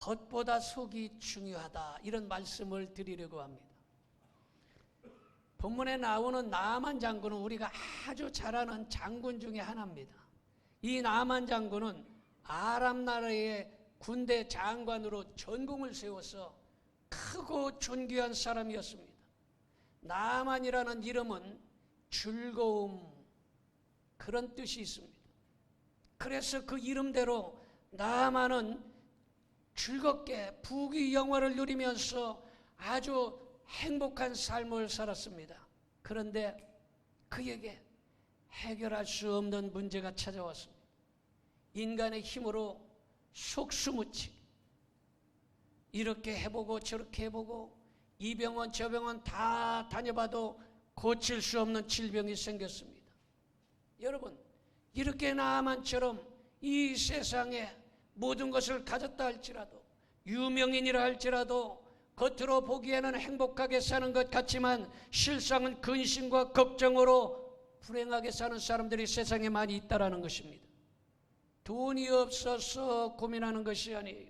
겉보다 속이 중요하다, 이런 말씀을 드리려고 합니다. 본문에 나오는 나아만 장군은 우리가 아주 잘 아는 장군 중에 하나입니다. 이 나아만 장군은 아람 나라의 군대 장관으로 전공을 세워서 크고 존귀한 사람이었습니다. 나아만이라는 이름은 즐거움, 그런 뜻이 있습니다. 그래서 그 이름대로 나아만은 즐겁게 부귀 영화를 누리면서 아주 행복한 삶을 살았습니다. 그런데 그에게 해결할 수 없는 문제가 찾아왔습니다. 인간의 힘으로 속수무책 이렇게 해보고 저렇게 해보고 이 병원 저 병원 다 다녀봐도 고칠 수 없는 질병이 생겼습니다. 여러분, 이렇게 나아만처럼 이 세상에 모든 것을 가졌다 할지라도, 유명인이라 할지라도 겉으로 보기에는 행복하게 사는 것 같지만 실상은 근심과 걱정으로 불행하게 사는 사람들이 세상에 많이 있다는 것입니다. 돈이 없어서 고민하는 것이 아니에요.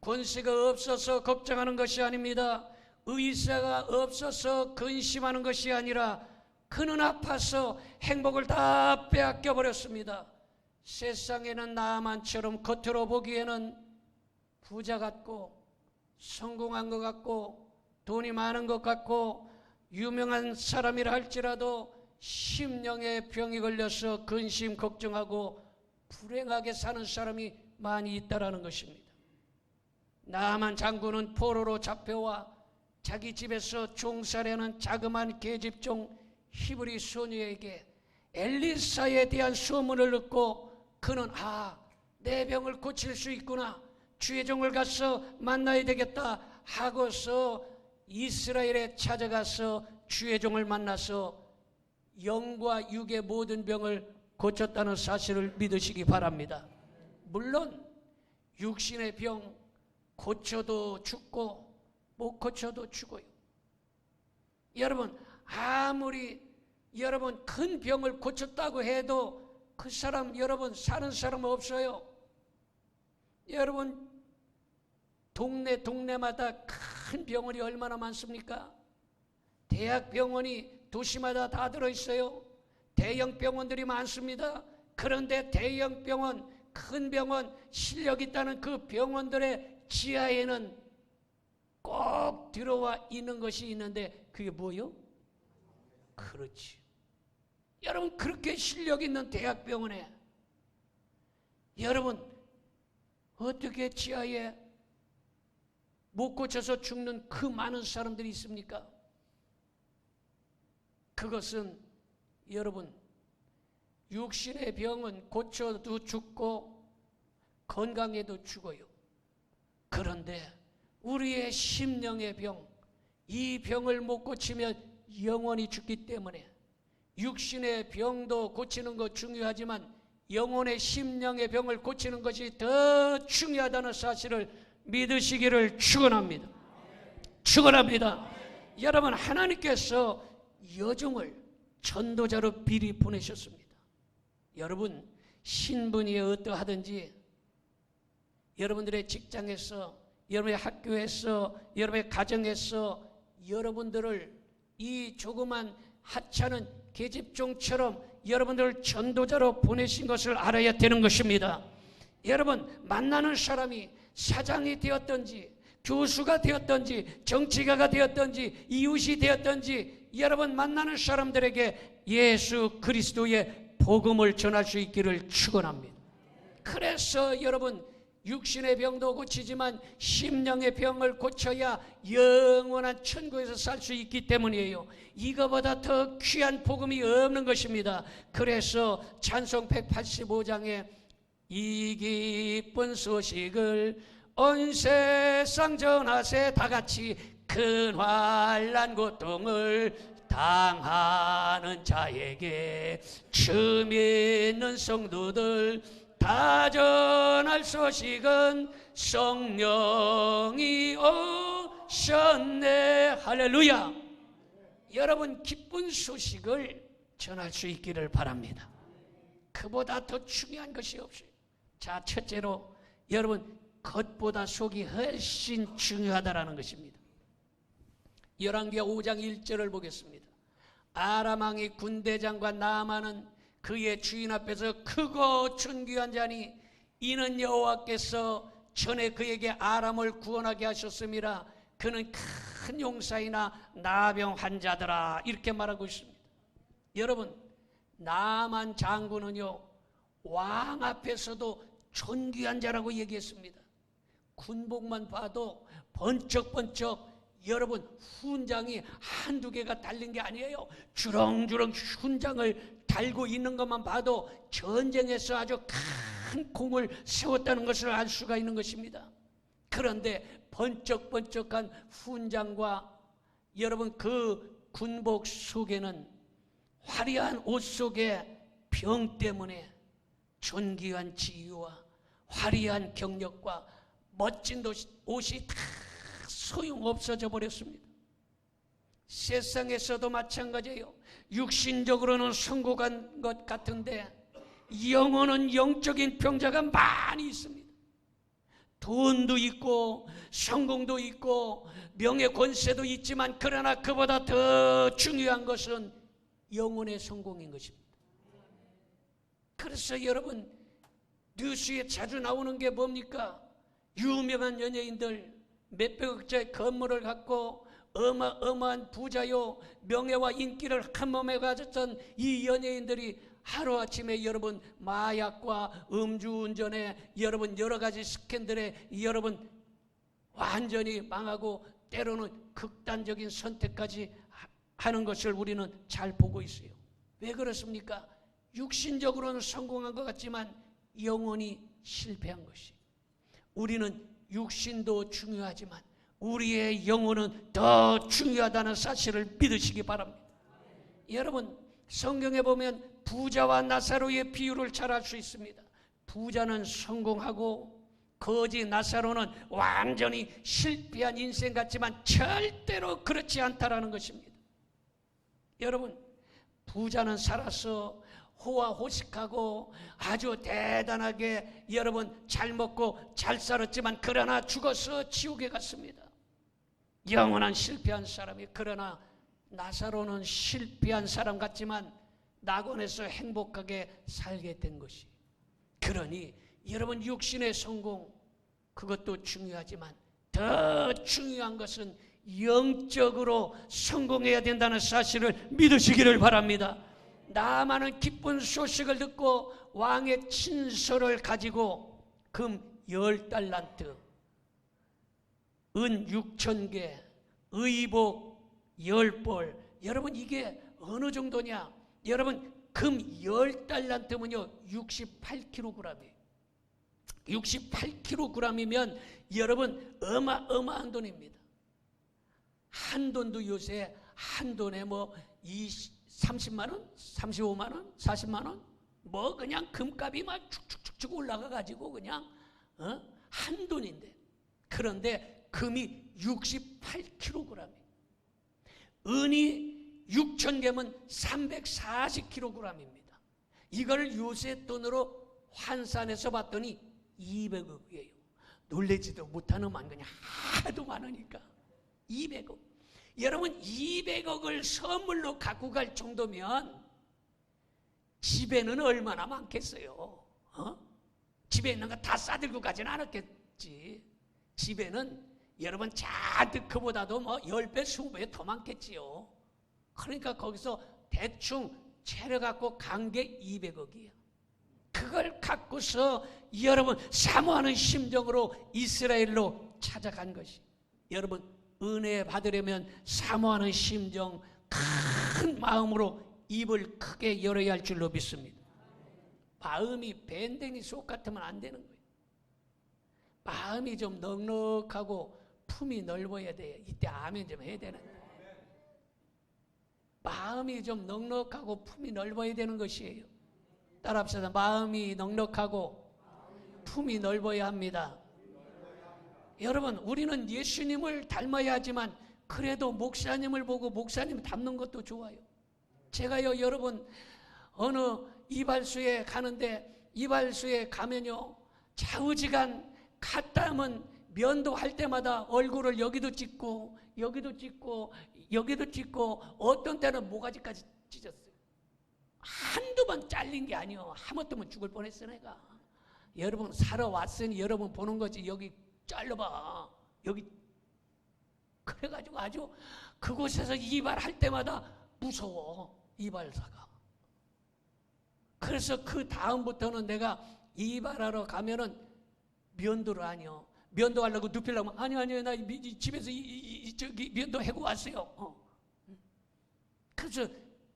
권세가 없어서 걱정하는 것이 아닙니다. 의사가 없어서 근심하는 것이 아니라 그는 아파서 행복을 다 빼앗겨 버렸습니다. 세상에는 나아만처럼 겉으로 보기에는 부자 같고 성공한 것 같고 돈이 많은 것 같고 유명한 사람이라 할지라도 심령의 병이 걸려서 근심 걱정하고 불행하게 사는 사람이 많이 있다는 것입니다. 나아만 장군은 포로로 잡혀와 자기 집에서 종살이하는 자그마한 계집종 히브리 소녀에게 엘리사에 대한 소문을 듣고 그는 내 병을 고칠 수 있구나, 주의 종을 가서 만나야 되겠다 하고서 이스라엘에 찾아가서 주의 종을 만나서 영과 육의 모든 병을 고쳤다는 사실을 믿으시기 바랍니다. 물론 육신의 병 고쳐도 죽고 못 고쳐도 죽어요. 여러분, 아무리 여러분 큰 병을 고쳤다고 해도 그 사람, 여러분 사는 사람 없어요. 여러분 동네마다 큰 병원이 얼마나 많습니까? 대학병원이 도시마다 다 들어있어요. 대형 병원들이 많습니다. 그런데 대형 병원, 큰 병원, 실력 있다는 그 병원들의 지하에는 꼭 들어와 있는 것이 있는데 그게 뭐요? 그렇지. 여러분, 그렇게 실력 있는 대학병원에 여러분 어떻게 지하에 못 고쳐서 죽는 그 많은 사람들이 있습니까? 그것은 여러분, 육신의 병은 고쳐도 죽고 건강해도 죽어요. 그런데 우리의 심령의 병, 이 병을 못 고치면 영원히 죽기 때문에 육신의 병도 고치는 것 중요하지만 영혼의 심령의 병을 고치는 것이 더 중요하다는 사실을 믿으시기를 축원합니다. 축원합니다. 여러분, 하나님께서 여종을 전도자로 미리 보내셨습니다. 여러분, 신분이 어떠하든지 여러분들의 직장에서, 여러분의 학교에서, 여러분의 가정에서 여러분들을 이 조그만 하찮은 계집종처럼 여러분들을 전도자로 보내신 것을 알아야 되는 것입니다. 여러분, 만나는 사람이 사장이 되었든지 교수가 되었든지 정치가가 되었든지 이웃이 되었든지 여러분 만나는 사람들에게 예수 그리스도의 복음을 전할 수 있기를 축원합니다. 그래서 여러분, 육신의 병도 고치지만 심령의 병을 고쳐야 영원한 천국에서 살 수 있기 때문이에요. 이거보다 더 귀한 복음이 없는 것입니다. 그래서 찬송 185장에 이 기쁜 소식을 온 세상 전하세, 다같이 큰 환난 고통을 당하는 자에게 주 믿는 성도들 다 전할 소식은 성령이 오셨네. 할렐루야. 여러분, 기쁜 소식을 전할 수 있기를 바랍니다. 그보다 더 중요한 것이 없어요. 자, 첫째로 여러분, 겉보다 속이 훨씬 중요하다라는 것입니다. 열왕기하 5장 1절을 보겠습니다. 아람 왕의 군대장과 나아만은 그의 주인 앞에서 크고 존귀한 자니 이는 여호와께서 전에 그에게 아람을 구원하게 하셨음이라. 그는 큰 용사이나 나병 환자더라. 이렇게 말하고 있습니다. 여러분, 나아만 장군은요, 왕 앞에서도 존귀한 자라고 얘기했습니다. 군복만 봐도 번쩍번쩍, 여러분, 훈장이 한두 개가 달린 게 아니에요. 주렁주렁 훈장을 달고 있는 것만 봐도 전쟁에서 아주 큰功을 세웠다는 것을 알 수가 있는 것입니다. 그런데 번쩍번쩍한 훈장과 여러분 그 군복 속에는 화려한 옷 속에 병 때문에 존귀한 지위와 화려한 경력과 멋진 옷이 다 소용없어져 버렸습니다. 세상에서도 마찬가지예요. 육신적으로는 성공한 것 같은데 영혼은 영적인 병자가 많이 있습니다. 돈도 있고 성공도 있고 명예 권세도 있지만 그러나 그보다 더 중요한 것은 영혼의 성공인 것입니다. 그래서 여러분, 뉴스에 자주 나오는 게 뭡니까? 유명한 연예인들 몇백억짜리 건물을 갖고 어마어마한 부자요, 명예와 인기를 한 몸에 가졌던 이 연예인들이 하루아침에 여러분 마약과 음주운전에 여러분 여러 가지 스캔들에 여러분 완전히 망하고 때로는 극단적인 선택까지 하는 것을 우리는 잘 보고 있어요. 왜 그렇습니까? 육신적으로는 성공한 것 같지만 영혼이 실패한 것이. 우리는 육신도 중요하지만 우리의 영혼은 더 중요하다는 사실을 믿으시기 바랍니다. 여러분, 성경에 보면 부자와 나사로의 비유를 잘 알 수 있습니다. 부자는 성공하고 거지 나사로는 완전히 실패한 인생 같지만 절대로 그렇지 않다라는 것입니다. 여러분, 부자는 살아서 호화호식하고 아주 대단하게 여러분 잘 먹고 잘 살았지만 그러나 죽어서 지옥에 갔습니다. 영원한 실패한 사람이. 그러나 나사로는 실패한 사람 같지만 낙원에서 행복하게 살게 된 것이. 그러니 여러분, 육신의 성공 그것도 중요하지만 더 중요한 것은 영적으로 성공해야 된다는 사실을 믿으시기를 바랍니다. 나아만은 기쁜 소식을 듣고 왕의 친서를 가지고 금 10달란트, 은 6,000개, 의복 10벌. 여러분, 이게 어느 정도냐? 여러분, 금 10달란트면요 68kg이에요. 68kg이면 여러분 어마어마한 돈입니다. 한 돈도 요새 한 돈에 뭐 30만 원, 35만 원, 40만 원, 뭐 그냥 금값이 막 축축축축 올라가 가지고 그냥 한 돈인데. 그런데 금이 68kg이에요. 은이 6,000개면 340kg입니다. 이걸 요새 돈으로 환산해서 봤더니 200억이에요. 놀래지도 못하는만 그냥 하도 많으니까 200억. 여러분, 200억을 선물로 갖고 갈 정도면 집에는 얼마나 많겠어요? 집에 있는 거 다 싸들고 가지는 않았겠지. 집에는 여러분 잔뜩 그보다도 뭐 10배, 20배 더 많겠지요. 그러니까 거기서 대충 차려갖고 간 게 200억이에요. 그걸 갖고서 여러분 사모하는 심정으로 이스라엘로 찾아간 것이. 여러분, 은혜 받으려면 사모하는 심정, 큰 마음으로 입을 크게 열어야 할 줄로 믿습니다. 마음이 밴댕이 속 같으면 안 되는 거예요. 마음이 좀 넉넉하고 품이 넓어야 돼요. 이때 아멘 좀 해야 되는 거예요. 마음이 좀 넉넉하고 품이 넓어야 되는 것이에요. 따라합시다. 마음이 넉넉하고 품이 넓어야 합니다. 여러분, 우리는 예수님을 닮아야 하지만 그래도 목사님을 보고 목사님 닮는 것도 좋아요. 제가요, 여러분, 어느 이발소에 가는데 이발소에 가면요, 좌우지간 갔다 하면 면도할 때마다 얼굴을 여기도 찍고 여기도 찍고 여기도 찍고 어떤 때는 모가지까지 찢었어요. 한두 번 잘린 게 아니요. 하마터면 죽을 뻔했어 내가. 여러분 살아왔으니 여러분 보는 거지. 여기 잘라봐. 여기. 그래가지고 아주 그곳에서 이발할 때마다 무서워. 이발사가. 그래서 그 다음부터는 내가 이발하러 가면은 면도를 아니요. 면도하려고 눕히려면 아니요 나 집에서 저기 면도하고 왔어요. 그래서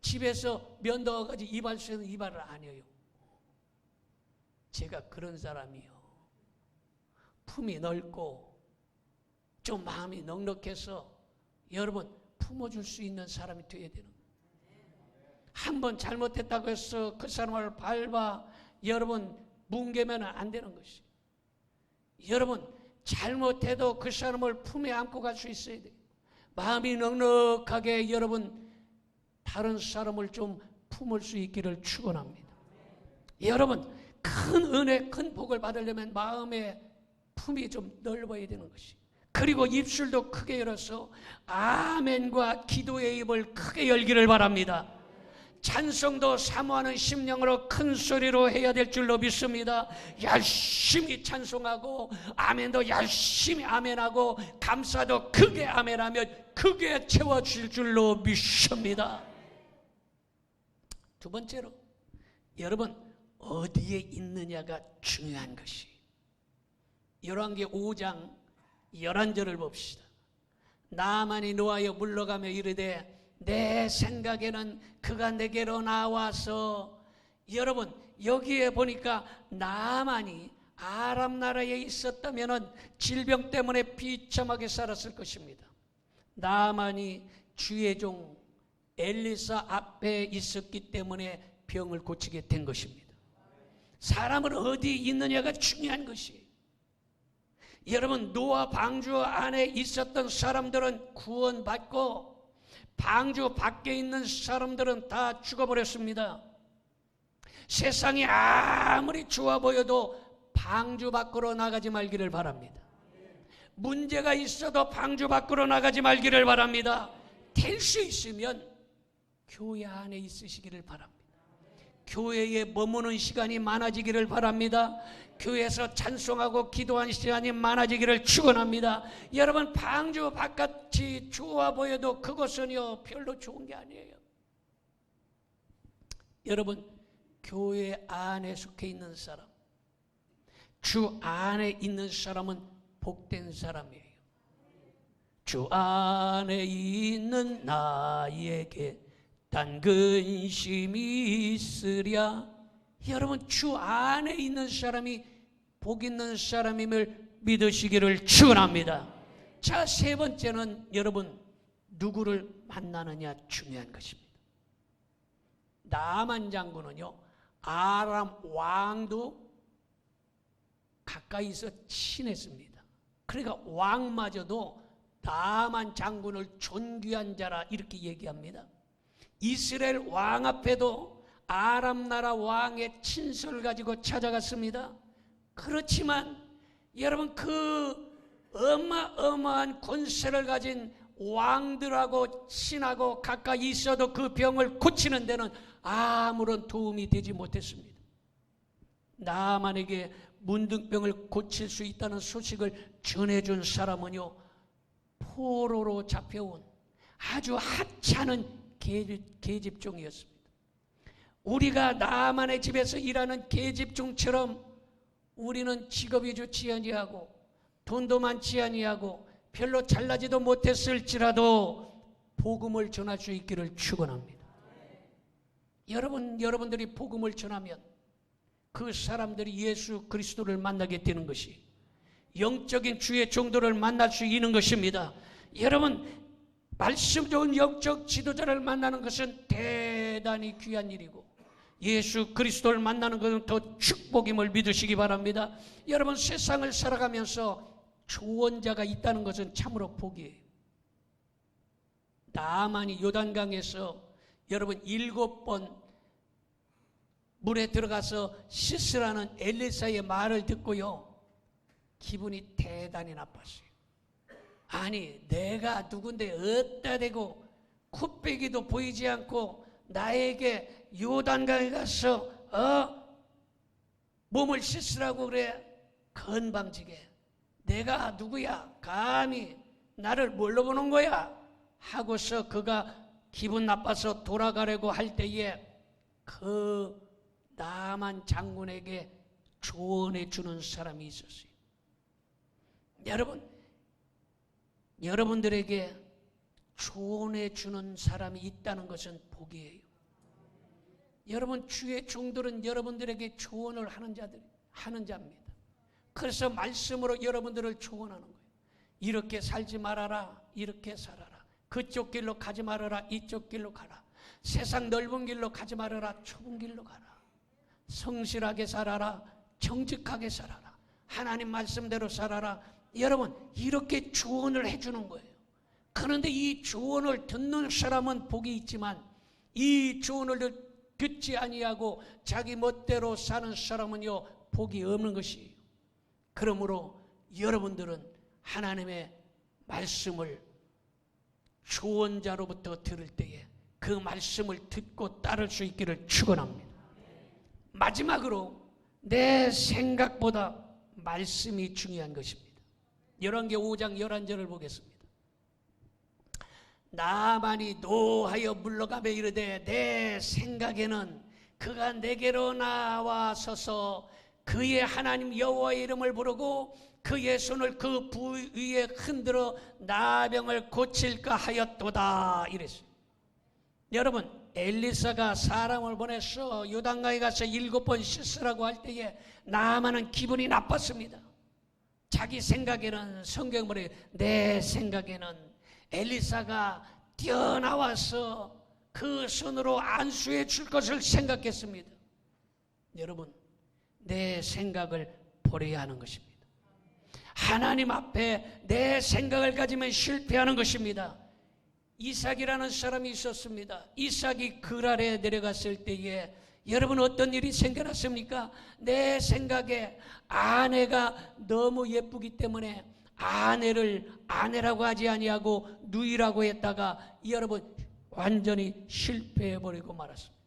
집에서 면도가지고 이발소에서 이발을 안 해요. 제가 그런 사람이요. 품이 넓고 좀 마음이 넉넉해서 여러분 품어줄 수 있는 사람이 되어야 되는 거예요. 한번 잘못했다고 해서 그 사람을 밟아 여러분 뭉개면 안 되는 것이. 여러분 잘못해도 그 사람을 품에 안고 갈 수 있어야 돼요. 마음이 넉넉하게 여러분 다른 사람을 좀 품을 수 있기를 축원합니다. 여러분 큰 은혜, 큰 복을 받으려면 마음의 품이 좀 넓어야 되는 것이. 그리고 입술도 크게 열어서 아멘과 기도의 입을 크게 열기를 바랍니다. 찬송도 사모하는 심령으로 큰 소리로 해야 될 줄로 믿습니다. 열심히 찬송하고 아멘도 열심히 아멘하고 감사도 크게 아멘하면 크게 채워질 줄로 믿습니다. 두 번째로 여러분 어디에 있느냐가 중요한 것이. 열왕기 5장 11절을 봅시다. 나아만이 노하여 물러가며 이르되 내 생각에는 그가 내게로 나와서. 여러분 여기에 보니까 나아만이 아람 나라에 있었다면 질병 때문에 비참하게 살았을 것입니다. 나아만이 주의 종 엘리사 앞에 있었기 때문에 병을 고치게 된 것입니다. 사람은 어디 있느냐가 중요한 것이에요. 여러분 노아 방주 안에 있었던 사람들은 구원받고 방주 밖에 있는 사람들은 다 죽어버렸습니다. 세상이 아무리 좋아 보여도 방주 밖으로 나가지 말기를 바랍니다. 문제가 있어도 방주 밖으로 나가지 말기를 바랍니다. 될 수 있으면 교회 안에 있으시기를 바랍니다. 교회에 머무는 시간이 많아지기를 바랍니다. 교회에서 찬송하고 기도하는 시간이 많아지기를 축원합니다. 여러분 방주 바깥이 좋아 보여도 그것은요 별로 좋은 게 아니에요. 여러분 교회 안에 속해 있는 사람, 주 안에 있는 사람은 복된 사람이에요. 주 안에 있는 나에게 단 근심이 있으랴. 여러분 주 안에 있는 사람이 복 있는 사람임을 믿으시기를 축원합니다. 자, 세 번째는 여러분 누구를 만나느냐 중요한 것입니다. 나아만 장군은요 아람 왕도 가까이서 친했습니다. 그러니까 왕마저도 나아만 장군을 존귀한 자라 이렇게 얘기합니다. 이스라엘 왕 앞에도 아람 나라 왕의 친서를 가지고 찾아갔습니다. 그렇지만 여러분 그 어마어마한 권세를 가진 왕들하고 친하고 가까이 있어도 그 병을 고치는 데는 아무런 도움이 되지 못했습니다. 나아만에게 문둥병을 고칠 수 있다는 소식을 전해준 사람은요 포로로 잡혀온 아주 하찮은 계집종이었습니다. 우리가 나아만의 집에서 일하는 계집종처럼 우리는 직업이 좋지 아니하고 돈도 많지 아니하고 별로 잘나지도 못했을지라도 복음을 전할 수 있기를 축원합니다. 여러분들이 복음을 전하면 그 사람들이 예수 그리스도를 만나게 되는 것이 영적인 주의 종도를 만날 수 있는 것입니다. 여러분 말씀 좋은 영적 지도자를 만나는 것은 대단히 귀한 일이고 예수 그리스도를 만나는 것은 더 축복임을 믿으시기 바랍니다. 여러분 세상을 살아가면서 조언자가 있다는 것은 참으로 복이에요. 나아만이 요단강에서 여러분 7번 물에 들어가서 씻으라는 엘리사의 말을 듣고요 기분이 대단히 나빴어요. 아니 내가 누군데 어디다 대고 코빼기도 보이지 않고 나에게 요단강에 가서 몸을 씻으라고 그래. 건방지게 내가 누구야? 감히 나를 뭘로 보는 거야? 하고서 그가 기분 나빠서 돌아가려고 할 때에 그 나만 장군에게 조언해 주는 사람이 있었어요. 여러분들에게 조언해 주는 사람이 있다는 것은 복이에요. 여러분 주의 종들은 여러분들에게 조언을 하는 자입니다. 그래서 말씀으로 여러분들을 조언하는 거예요. 이렇게 살지 말아라. 이렇게 살아라. 그쪽 길로 가지 말아라. 이쪽 길로 가라. 세상 넓은 길로 가지 말아라. 좁은 길로 가라. 성실하게 살아라. 정직하게 살아라. 하나님 말씀대로 살아라. 여러분 이렇게 조언을 해주는 거예요. 그런데 이 조언을 듣는 사람은 복이 있지만 이 조언을 듣지 아니하고 자기 멋대로 사는 사람은요 복이 없는 것이에요. 그러므로 여러분들은 하나님의 말씀을 조언자로부터 들을 때에 그 말씀을 듣고 따를 수 있기를 축원합니다. 마지막으로 내 생각보다 말씀이 중요한 것입니다. 열왕기 5장 11절을 보겠습니다. 나만이 노하여 물러가며 이르되 내 생각에는 그가 내게로 나와서서 그의 하나님 여호와의 이름을 부르고 그의 손을 그 부위에 흔들어 나병을 고칠까 하였도다 이랬어요. 여러분 엘리사가 사람을 보내서 요단강에 가서 7번 씻으라고 할 때에 나아만은 기분이 나빴습니다. 자기 생각에는 성경으로 내 생각에는 엘리사가 뛰어나와서 그 손으로 안수해 줄 것을 생각했습니다. 여러분 내 생각을 버려야 하는 것입니다. 하나님 앞에 내 생각을 가지면 실패하는 것입니다. 이삭이라는 사람이 있었습니다. 이삭이 그랄에 내려갔을 때에 여러분 어떤 일이 생겨났습니까? 내 생각에 아내가 너무 예쁘기 때문에 아내를 아내라고 하지 아니하고 누이라고 했다가 여러분 완전히 실패해버리고 말았습니다.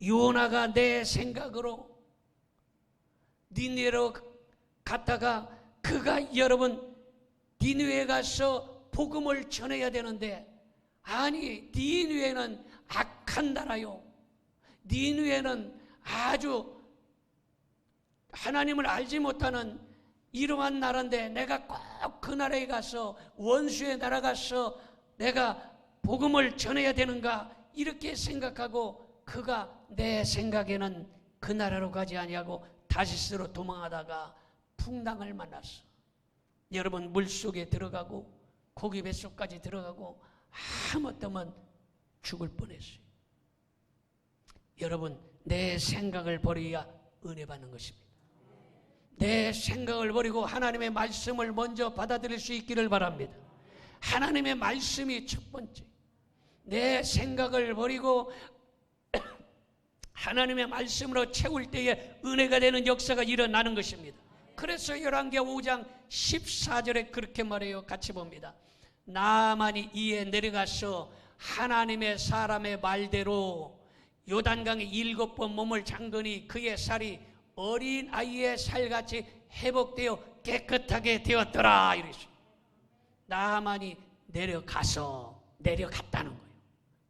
요나가 내 생각으로 니느웨로 갔다가 그가 여러분 니느웨에 가서 복음을 전해야 되는데 아니 니느웨는 악한 나라요. 니느웨는 아주 하나님을 알지 못하는 이러한 나라인데 내가 꼭 그 나라에 가서 원수의 나라 가서 내가 복음을 전해야 되는가 이렇게 생각하고 그가 내 생각에는 그 나라로 가지 아니하고 다시스로 도망하다가 풍랑을 만났어. 여러분 물속에 들어가고 고기 뱃속까지 들어가고 하마터면 죽을 뻔했어요. 여러분 내 생각을 버려야 은혜 받는 것입니다. 내 생각을 버리고 하나님의 말씀을 먼저 받아들일 수 있기를 바랍니다. 하나님의 말씀이 첫 번째. 내 생각을 버리고 하나님의 말씀으로 채울 때에 은혜가 되는 역사가 일어나는 것입니다. 그래서 열왕기 5장 14절에 그렇게 말해요. 같이 봅니다. 나만이 이에 내려가서 하나님의 사람의 말대로 요단강에 7번 몸을 잠그니 그의 살이 어린 아이의 살같이 회복되어 깨끗하게 되었더라 이랬어요. 나만이 내려갔다는 거예요.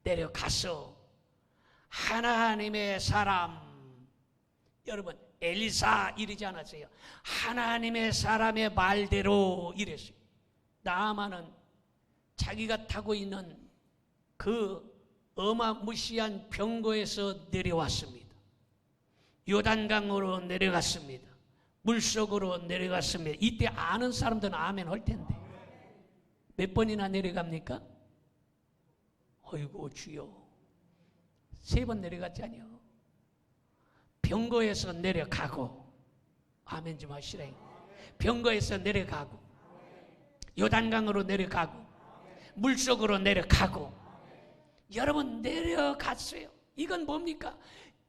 내려가서 하나님의 사람, 여러분 엘리사 이러지 않았어요. 하나님의 사람의 말대로 이랬어요. 나아만은 자기가 타고 있는 그 어마무시한 병거에서 내려왔습니다. 요단강으로 내려갔습니다. 물속으로 내려갔습니다. 이때 아는 사람들은 아멘 할 텐데 몇 번이나 내려갑니까? 어이구 주여 3번 내려갔잖아요. 병거에서 내려가고 아멘 좀 하시래. 병거에서 내려가고 요단강으로 내려가고 물속으로 내려가고 여러분 내려갔어요. 이건 뭡니까?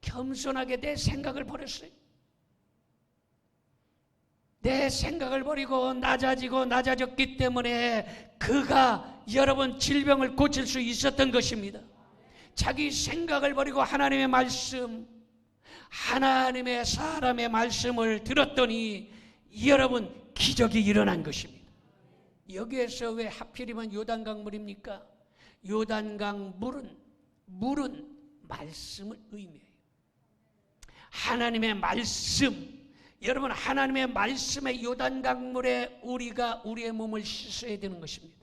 겸손하게 내 생각을 버렸어요. 내 생각을 버리고 낮아졌기 때문에 그가 여러분 질병을 고칠 수 있었던 것입니다. 자기 생각을 버리고 하나님의 말씀, 하나님의 사람의 말씀을 들었더니 여러분 기적이 일어난 것입니다. 여기에서 왜 하필이면 요단강 물입니까? 요단강 물은 말씀을 의미해요. 하나님의 말씀, 여러분 하나님의 말씀의 요단강 물에 우리가 우리의 몸을 씻어야 되는 것입니다.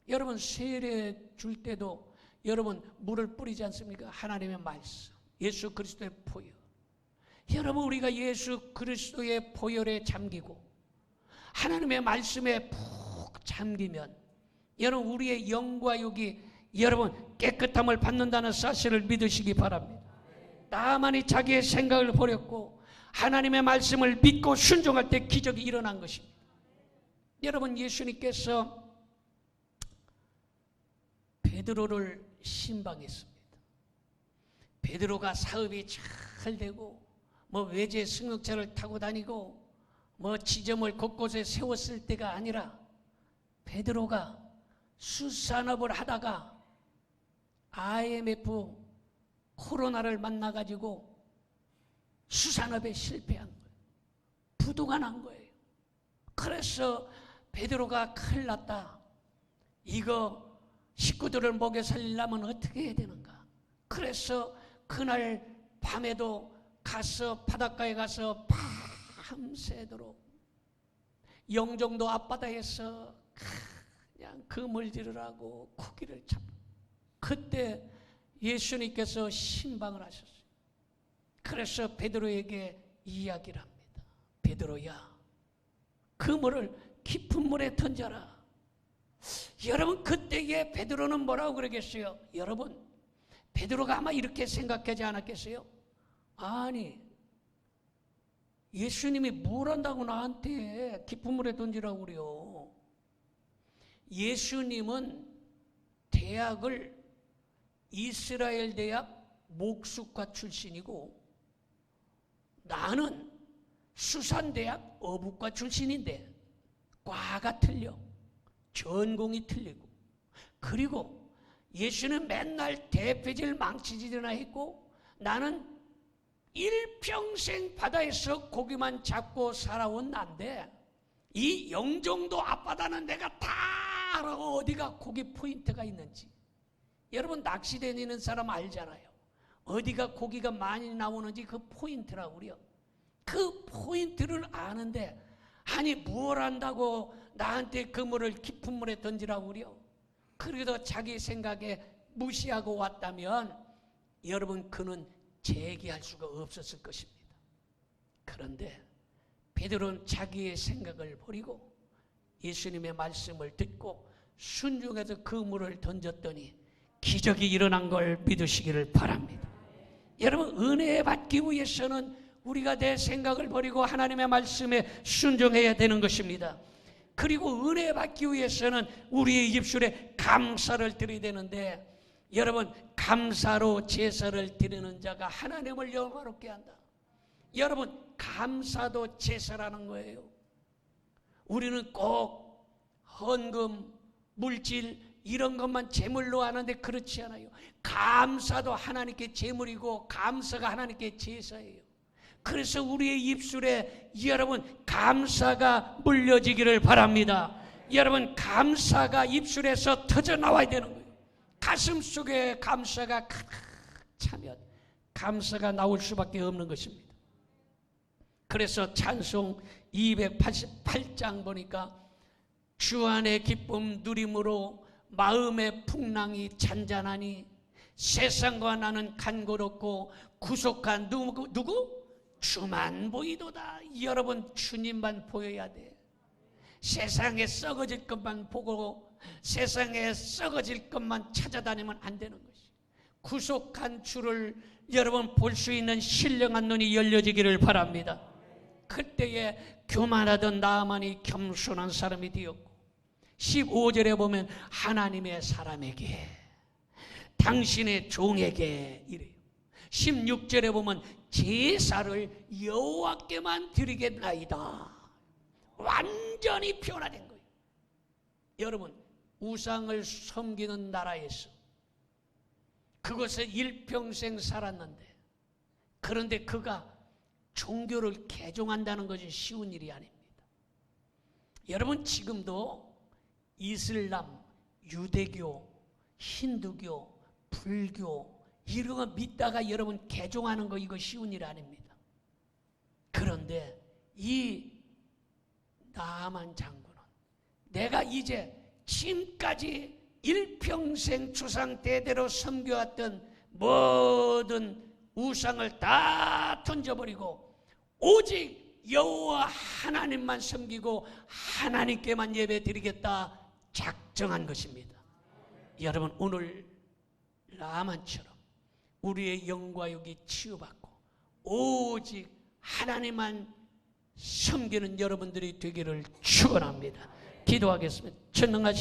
여러분 세례 줄 때도 여러분 물을 뿌리지 않습니까? 하나님의 말씀, 예수 그리스도의 보혈. 여러분 우리가 예수 그리스도의 보혈에 잠기고 하나님의 말씀에 푹 잠기면 여러분 우리의 영과 육이 여러분 깨끗함을 받는다는 사실을 믿으시기 바랍니다. 나만이 자기의 생각을 버렸고 하나님의 말씀을 믿고 순종할 때 기적이 일어난 것입니다. 여러분 예수님께서 베드로를 신방했습니다. 베드로가 사업이 잘 되고 외제 승용차를 타고 다니고 지점을 곳곳에 세웠을 때가 아니라 베드로가 수산업을 하다가 IMF 코로나를 만나가지고 수산업에 실패한 거예요. 부도가 난 거예요. 그래서 베드로가 큰일 났다. 이거 식구들을 먹여 살리려면 어떻게 해야 되는가? 그래서 그날 밤에도 가서 바닷가에 가서 밤새도록 영종도 앞바다에서 그냥 그물질을 고기를 잡고 그때 예수님께서 신방을 하셨어요. 그래서 베드로에게 이야기를 합니다. 베드로야, 그물을 깊은 물에 던져라. 여러분 그때에 베드로는 뭐라고 그러겠어요? 여러분 베드로가 아마 이렇게 생각하지 않았겠어요? 아니 예수님이 뭘 한다고 나한테 깊은 물에 던지라고 그래요? 예수님은 대학을 이스라엘 대학 목수과 출신이고 나는 수산대학 어부과 출신인데 과가 틀려. 전공이 틀리고 그리고 예수는 맨날 대패질 망치질이나 했고 나는 일평생 바다에서 고기만 잡고 살아온 난데 이 영종도 앞바다는 내가 다 알아. 어디가 고기 포인트가 있는지. 여러분 낚시 다니는 사람 알잖아요. 어디가 고기가 많이 나오는지 그 포인트라고 그래요. 그 포인트를 아는데 아니 뭘 안다고 나한테 그물을 깊은 물에 던지라고 그래요. 그래도 자기 생각에 무시하고 왔다면 여러분 그는 재기할 수가 없었을 것입니다. 그런데 베드로는 자기의 생각을 버리고 예수님의 말씀을 듣고 순종해서 그물을 던졌더니 기적이 일어난 걸 믿으시기를 바랍니다. 여러분 은혜 받기 위해서는 우리가 내 생각을 버리고 하나님의 말씀에 순종해야 되는 것입니다. 그리고 은혜 받기 위해서는 우리의 입술에 감사를 드려야 되는데 여러분 감사로 제사를 드리는 자가 하나님을 영화롭게 한다. 여러분 감사도 제사라는 거예요. 우리는 꼭 헌금, 물질 이런 것만 제물로 하는데 그렇지 않아요. 감사도 하나님께 제물이고 감사가 하나님께 제사예요. 그래서 우리의 입술에 여러분 감사가 물려지기를 바랍니다. 여러분 감사가 입술에서 터져 나와야 되는 거예요. 가슴 속에 감사가 가득 차면 감사가 나올 수밖에 없는 것입니다. 그래서 찬송 288장 보니까 주 안의 기쁨 누림으로 마음의 풍랑이 잔잔하니 세상과 나는 간고롭고 구속한 누구? 주만 보이도다. 여러분 주님만 보여야 돼. 세상에 썩어질 것만 보고 세상에 썩어질 것만 찾아다니면 안 되는 것이. 구속한 주를 여러분 볼 수 있는 신령한 눈이 열려지기를 바랍니다. 그때에 교만하던 나아만이 겸손한 사람이 되었고 15절에 보면 하나님의 사람에게 당신의 종에게 이래요. 16절에 보면 제사를 여호와께만 드리겠나이다. 완전히 변화된 거예요. 여러분, 우상을 섬기는 나라에서 그것에 일평생 살았는데, 그런데 그가 종교를 개종한다는 것이 쉬운 일이 아닙니다. 여러분, 지금도 이슬람, 유대교, 힌두교, 불교 이런 거 믿다가 여러분 개종하는 거, 이거 쉬운 일 아닙니다. 그런데 이 나아만 장군은 내가 이제 지금까지 일평생 조상 대대로 섬겨왔던 모든 우상을 다 던져버리고 오직 여호와 하나님만 섬기고 하나님께만 예배드리겠다 작정한 것입니다. 여러분, 오늘 나만처럼 우리의 영과 육이 치유받고 오직 하나님만 섬기는 여러분들이 되기를 축원합니다. 기도하겠습니다. 전능하신